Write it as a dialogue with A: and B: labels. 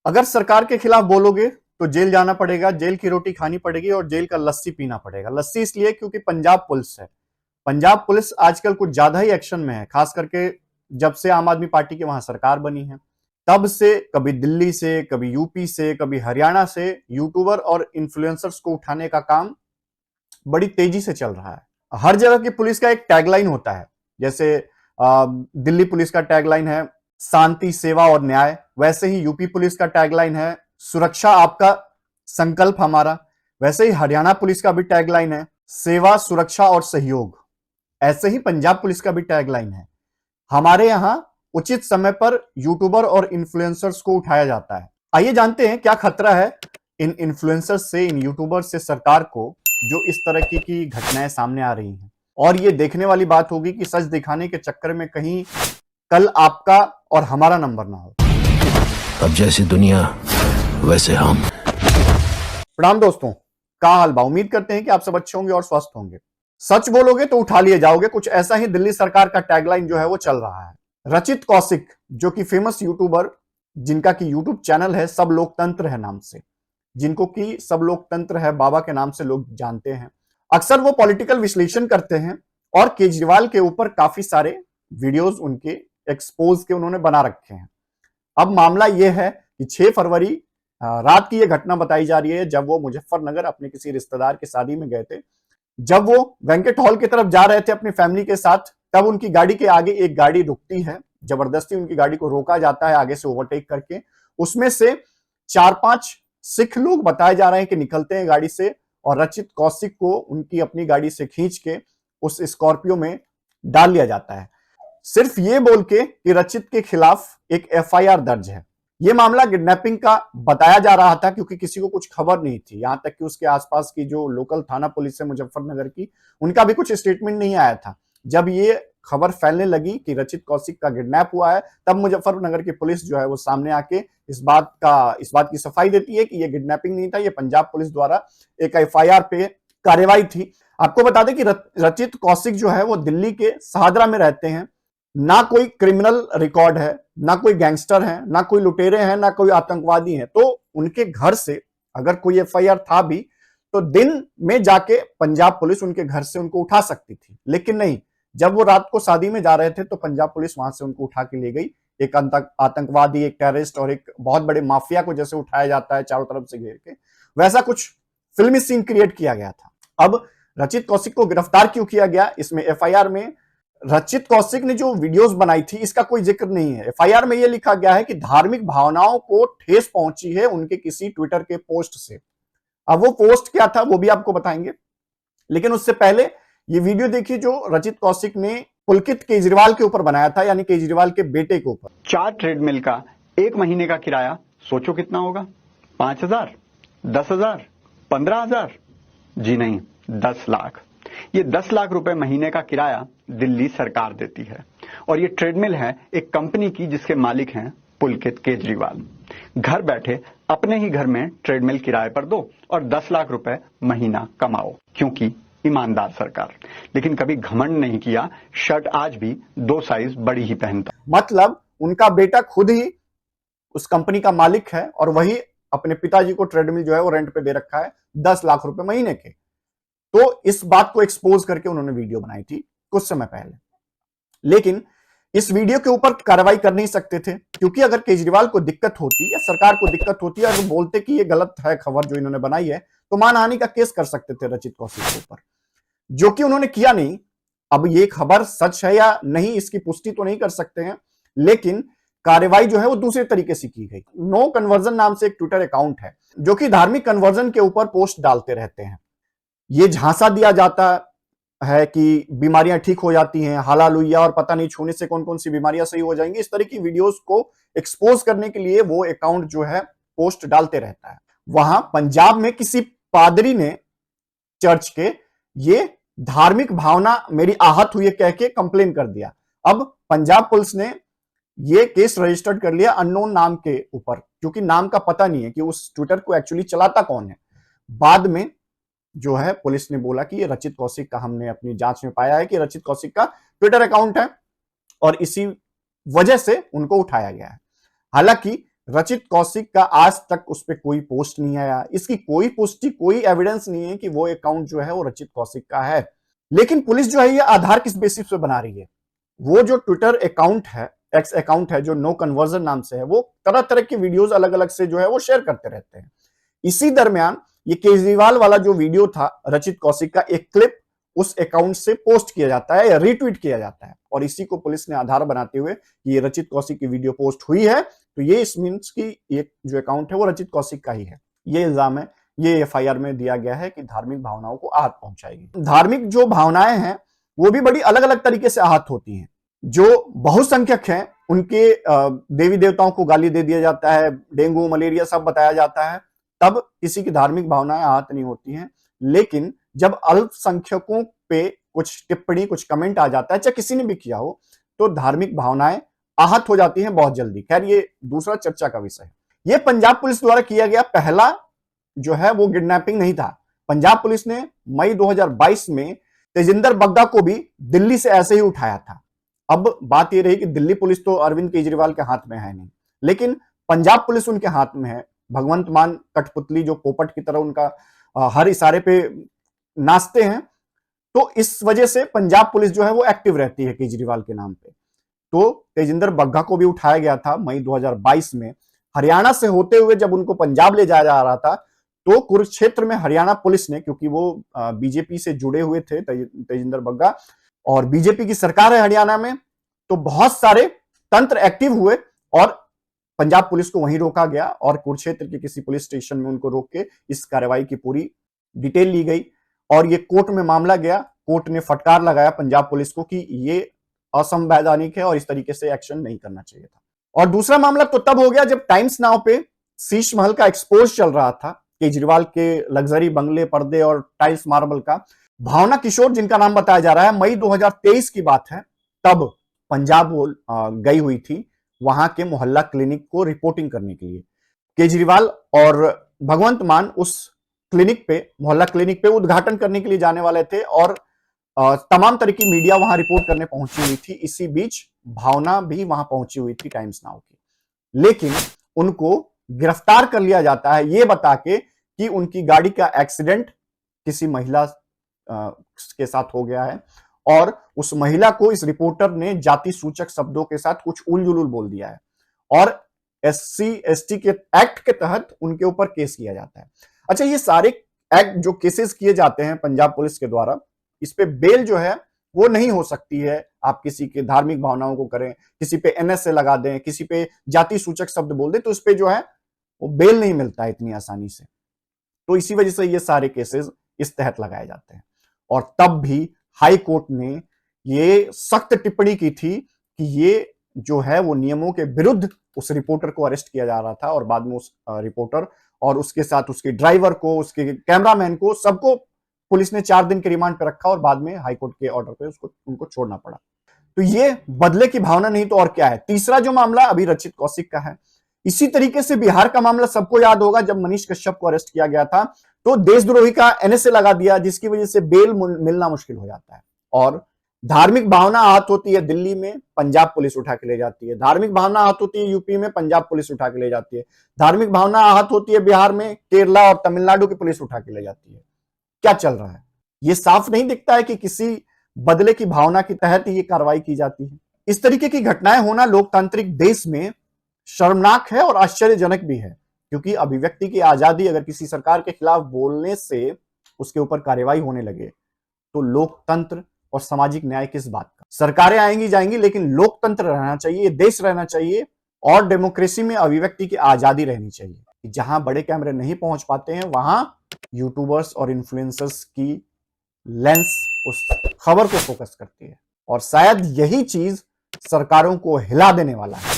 A: अगर सरकार के खिलाफ बोलोगे तो जेल जाना पड़ेगा, जेल की रोटी खानी पड़ेगी और जेल का लस्सी पीना पड़ेगा। लस्सी इसलिए क्योंकि पंजाब पुलिस है। पंजाब पुलिस आजकल कुछ ज्यादा ही एक्शन में है, खास करके जब से आम आदमी पार्टी की वहां सरकार बनी है तब से कभी दिल्ली से, कभी यूपी से, कभी हरियाणा से यूट्यूबर और इन्फ्लुएंसर्स को उठाने का काम बड़ी तेजी से चल रहा है। हर जगह की पुलिस का एक टैगलाइन होता है। जैसे दिल्ली पुलिस का टैगलाइन है शांति, सेवा और न्याय। वैसे ही यूपी पुलिस का टैगलाइन है सुरक्षा आपका संकल्प हमारा। वैसे ही हरियाणा पुलिस का भी टैगलाइन है सेवा, सुरक्षा और सहयोग। ऐसे ही पंजाब पुलिस का भी टैगलाइन है। हमारे यहां उचित समय पर यूट्यूबर और इन्फ्लुएंसर्स को उठाया जाता है। आइए जानते हैं क्या खतरा है इन इन्फ्लुएंसर्स से, इन यूट्यूबर्स से सरकार को, जो इस तरह की घटनाएं सामने आ रही हैं। और ये देखने वाली बात होगी कि सच दिखाने के चक्कर में कहीं कल आपका और हमारा नंबर ना हो।
B: अब जैसी दुनिया वैसे हम।
A: प्रणाम दोस्तों, क्या हाल बा? उम्मीद करते हैं कि आप सब अच्छे होंगे और स्वस्थ होंगे। सच बोलोगे तो उठा लिए जाओगे, कुछ ऐसा ही दिल्ली सरकार का टैगलाइन जो है वो चल रहा है। रचित कौशिक, जो कि फेमस यूट्यूबर, जिनका कि यूट्यूब चैनल है सब लोकतंत्र है नाम से, जिनको कि सब लोकतंत्र है बाबा के नाम से लोग जानते हैं। अक्सर वो पॉलिटिकल विश्लेषण करते हैं और केजरीवाल के ऊपर काफी सारे वीडियोस उनके एक्सपोज के उन्होंने बना रखे हैं। अब मामला यह है कि 6 फरवरी रात की यह घटना बताई जा रही है जब वो मुजफ्फरनगर अपने किसी रिश्तेदार की शादी में गए थे। जब वो वेंकट हॉल की तरफ जा रहे थे अपनी फैमिली के साथ, तब उनकी गाड़ी के आगे एक गाड़ी रुकती है। जबरदस्ती उनकी गाड़ी को रोका जाता है आगे से ओवरटेक करके। उसमें से 4-5 सिख लोग बताए जा रहे हैं कि निकलते हैं गाड़ी से और रचित कौशिक को उनकी अपनी गाड़ी से खींच के उस स्कॉर्पियो में डाल लिया जाता है, सिर्फ ये बोल के कि रचित के खिलाफ एक एफआईआर दर्ज है। यह मामला किडनैपिंग का बताया जा रहा था क्योंकि किसी को कुछ खबर नहीं थी। यहां तक कि उसके आसपास की जो लोकल थाना पुलिस है मुजफ्फरनगर की, उनका भी कुछ स्टेटमेंट नहीं आया था। जब ये खबर फैलने लगी कि रचित कौशिक का किडनैप हुआ है, तब मुजफ्फरनगर की पुलिस जो है वो सामने आके इस बात की सफाई देती है कि यह किडनैपिंग नहीं था, यह पंजाब पुलिस द्वारा एक एफआईआर पे कार्रवाई थी। आपको बता दें कि रचित कौशिक जो है वो दिल्ली के शाहदरा में रहते हैं। ना कोई क्रिमिनल रिकॉर्ड है, ना कोई गैंगस्टर है, ना कोई लुटेरे हैं, ना कोई आतंकवादी है। तो उनके घर से अगर कोई एफआईआर था भी तो दिन में जाके पंजाब पुलिस उनके घर से उनको उठा सकती थी, लेकिन नहीं। जब वो रात को शादी में जा रहे थे तो पंजाब पुलिस वहां से उनको उठा के ले गई। एक आतंकवादी, एक टेररिस्ट और एक बहुत बड़े माफिया को जैसे उठाया जाता है चारों तरफ से घेर के, वैसा कुछ फिल्मी सीन क्रिएट किया गया था। अब रचित कौशिक को गिरफ्तार क्यों किया गया? इसमें एफआईआर में रचित कौशिक ने जो वीडियोस बनाई थी इसका कोई जिक्र नहीं है। एफआईआर में यह लिखा गया है कि धार्मिक भावनाओं को ठेस पहुंची है उनके किसी ट्विटर के पोस्ट से। अब वो पोस्ट क्या था वो भी आपको बताएंगे, लेकिन उससे पहले ये वीडियो देखिए जो रचित कौशिक ने पुलकित केजरीवाल के ऊपर बनाया था, यानी केजरीवाल के बेटे के ऊपर।
C: 4 ट्रेडमिल का 1 महीने का किराया सोचो कितना होगा? 5,000, 10,000, 15,000? जी नहीं, 10 लाख। ये 10 लाख रुपए महीने का किराया दिल्ली सरकार देती है और ये ट्रेडमिल है एक कंपनी की जिसके मालिक हैं पुलकित केजरीवाल। घर बैठे अपने ही घर में ट्रेडमिल किराए पर दो और 10 लाख रुपए महीना कमाओ, क्योंकि ईमानदार सरकार। लेकिन कभी घमंड नहीं किया, शर्ट आज भी 2 साइज बड़ी ही पहनता।
A: मतलब उनका बेटा खुद ही उस कंपनी का मालिक है और वही अपने पिताजी को ट्रेडमिल जो है वो रेंट पे दे रखा है 10 लाख रुपए महीने के। तो इस बात को एक्सपोज करके उन्होंने वीडियो बनाई थी कुछ समय पहले, लेकिन इस वीडियो के ऊपर कार्रवाई कर नहीं सकते थे क्योंकि अगर केजरीवाल को दिक्कत होती या सरकार को दिक्कत होती और बोलते कि ये गलत है खबर जो इन्होंने बनाई है, तो मानहानि का केस कर सकते थे रचित कौशिक के ऊपर, जो कि उन्होंने किया नहीं। अब ये खबर सच है या नहीं इसकी पुष्टि तो नहीं कर सकते हैं, लेकिन कार्रवाई जो है वो दूसरे तरीके से की गई। नो कन्वर्जन नाम से एक ट्विटर अकाउंट है जो कि धार्मिक कन्वर्जन के ऊपर पोस्ट डालते रहते हैं। ये झांसा दिया जाता है कि बीमारियां ठीक हो जाती हैं, हालालुइया और पता नहीं छूने से कौन कौन सी बीमारियां सही हो जाएंगी। इस तरह की वीडियोस को एक्सपोज करने के लिए वो अकाउंट जो है पोस्ट डालते रहता है। वहां पंजाब में किसी पादरी ने चर्च के ये धार्मिक भावना मेरी आहत हुई कह के कंप्लेन कर दिया। अब पंजाब पुलिस ने ये केस रजिस्टर्ड कर लिया अननोन नाम के ऊपर, क्योंकि नाम का पता नहीं है कि उस ट्विटर को एक्चुअली चलाता कौन है। बाद में जो है पुलिस ने बोला कि ये रचित कौशिक का, हमने अपनी जांच में पाया है कि रचित कौशिक का ट्विटर अकाउंट है और इसी वजह से उनको उठाया गया है। हालांकि रचित कौशिक का आज तक उस पर कोई पोस्ट नहीं आया, इसकी कोई पुष्टि, कोई एविडेंस नहीं है कि वो अकाउंट जो है वो रचित कौशिक का है। लेकिन पुलिस जो है ये आधार किस बेसिस पे बना रही है? वो जो ट्विटर अकाउंट है, एक्स अकाउंट है, जो नो कन्वर्जन नाम से है, वो तरह तरह की वीडियोस अलग अलग से जो है वो शेयर करते रहते हैं। इसी दरमियान ये केजरीवाल वाला जो वीडियो था रचित कौशिक का, एक क्लिप उस अकाउंट से पोस्ट किया जाता है या रीट्वीट किया जाता है, और इसी को पुलिस ने आधार बनाते हुए कि ये रचित कौशिक की वीडियो पोस्ट हुई है, तो ये इस मीन्स की ये जो अकाउंट है वो रचित कौशिक का ही है। ये इल्जाम है, ये एफआईआर में दिया गया है कि धार्मिक भावनाओं को आहत पहुंचाएगी। धार्मिक जो भावनाएं हैं वो भी बड़ी अलग अलग तरीके से आहत होती हैं। जो बहुसंख्यक हैं उनके देवी देवताओं को गाली दे दिया जाता है, डेंगू मलेरिया सब बताया जाता है, तब किसी की धार्मिक भावनाएं आहत नहीं होती हैं। लेकिन जब अल्पसंख्यकों पे कुछ टिप्पणी, कुछ कमेंट आ जाता है, चाहे किसी ने भी किया हो, तो धार्मिक भावनाएं आहत हो जाती हैं बहुत जल्दी। खैर ये दूसरा चर्चा का विषय है। ये पंजाब पुलिस द्वारा किया गया पहला जो है वो किडनैपिंग नहीं था। पंजाब पुलिस ने मई 2022 में तेजिंदर बग्गा को भी दिल्ली से ऐसे ही उठाया था। अब बात यह रही कि दिल्ली पुलिस तो अरविंद केजरीवाल के हाथ में है नहीं, लेकिन पंजाब पुलिस उनके हाथ में है। भगवंत मान कठपुतली जो पोपट की तरह उनका हर इशारे पे नाचते हैं, तो इस वजह से पंजाब पुलिस जो है वो एक्टिव रहती है केजरीवाल के नाम पे। तो तेजिंदर बग्गा को भी उठाया गया था मई 2022 में। हरियाणा से होते हुए जब उनको पंजाब ले जाया जा रहा था, तो कुरुक्षेत्र में हरियाणा पुलिस ने, क्योंकि वो बीजेपी से जुड़े हुए थे तेजिंदर बग्गा, और बीजेपी की सरकार है हरियाणा में, तो बहुत सारे तंत्र एक्टिव हुए और पंजाब पुलिस को वहीं रोका गया और कुरुक्षेत्र के किसी पुलिस स्टेशन में उनको रोक के इस कार्रवाई की पूरी डिटेल ली गई और ये कोर्ट में मामला गया। कोर्ट ने फटकार लगाया पंजाब पुलिस को कि ये असंवैधानिक है और इस तरीके से एक्शन नहीं करना चाहिए था। और दूसरा मामला तो तब हो गया जब टाइम्स नाउ पे शीश महल का एक्सपोज चल रहा था, केजरीवाल के लग्जरी बंगले, पर्दे और टाइल्स मार्बल का। भावना किशोर जिनका नाम बताया जा रहा है, मई 2023 की बात है, तब पंजाब गई हुई थी वहां के मोहल्ला क्लिनिक को रिपोर्टिंग करने के लिए। केजरीवाल और भगवंत मान उस क्लिनिक पे, मोहल्ला क्लिनिक पे उद्घाटन करने के लिए जाने वाले थे और तमाम तरह की मीडिया वहां रिपोर्ट करने पहुंची हुई थी। इसी बीच भावना भी वहां पहुंची हुई थी टाइम्स नाउ की, लेकिन उनको गिरफ्तार कर लिया जाता है ये बता के कि उनकी गाड़ी का एक्सीडेंट किसी महिला के साथ हो गया है और उस महिला को इस रिपोर्टर ने जाति सूचक शब्दों के साथ कुछ उलझुल बोल दिया है और SC/ST के एक्ट के तहत उनके ऊपर केस किया जाता है। अच्छा, ये सारे एक्ट जो केसेस किए जाते हैं पंजाब पुलिस के द्वारा, इस पे बेल जो है वो नहीं हो सकती है। आप किसी के धार्मिक भावनाओं को करें, किसी पे NSA लगा दें, किसी पे जाति सूचक शब्द बोल दें, तो इस पे जो है वो बेल नहीं मिलता है इतनी आसानी से। तो इसी वजह से ये सारे केसेस इस तहत लगाए जाते हैं। और तब भी हाई कोर्ट ने ये सख्त टिप्पणी की थी कि ये जो है वो नियमों के विरुद्ध उस रिपोर्टर को अरेस्ट किया जा रहा था और बाद में उस रिपोर्टर और उसके साथ उसके ड्राइवर को, उसके कैमरामैन को, सबको पुलिस ने 4 दिन के रिमांड पर रखा और बाद में हाईकोर्ट के ऑर्डर पे उनको छोड़ना पड़ा। तो ये बदले की भावना नहीं तो और क्या है। तीसरा जो मामला अभी रचित कौशिक का है, इसी तरीके से बिहार का मामला सबको याद होगा। जब मनीष कश्यप को अरेस्ट किया गया था तो देशद्रोही का NSA लगा दिया, जिसकी वजह से बेल मिलना मुश्किल हो जाता है। और धार्मिक भावना आहत होती है दिल्ली में, पंजाब पुलिस उठा के ले जाती है। धार्मिक भावना आहत होती है यूपी में, पंजाब पुलिस उठा के ले जाती है। धार्मिक भावना आहत होती है बिहार में, केरला और तमिलनाडु की पुलिस उठा के ले जाती है। क्या चल रहा है? ये साफ नहीं दिखता है कि किसी बदले की भावना के तहत ये कार्रवाई की जाती है। इस तरीके की घटनाएं होना लोकतांत्रिक देश में शर्मनाक है और आश्चर्यजनक भी है, क्योंकि अभिव्यक्ति की आजादी अगर किसी सरकार के खिलाफ बोलने से उसके ऊपर कार्रवाई होने लगे तो लोकतंत्र और सामाजिक न्याय किस बात का? सरकारें आएंगी जाएंगी, लेकिन लोकतंत्र रहना चाहिए, देश रहना चाहिए और डेमोक्रेसी में अभिव्यक्ति की आजादी रहनी चाहिए। जहां बड़े कैमरे नहीं पहुंच पाते हैं वहां यूट्यूबर्स और इन्फ्लुएंसर्स की लेंस उस खबर को फोकस करती है और शायद यही चीज सरकारों को हिला देने वाला है।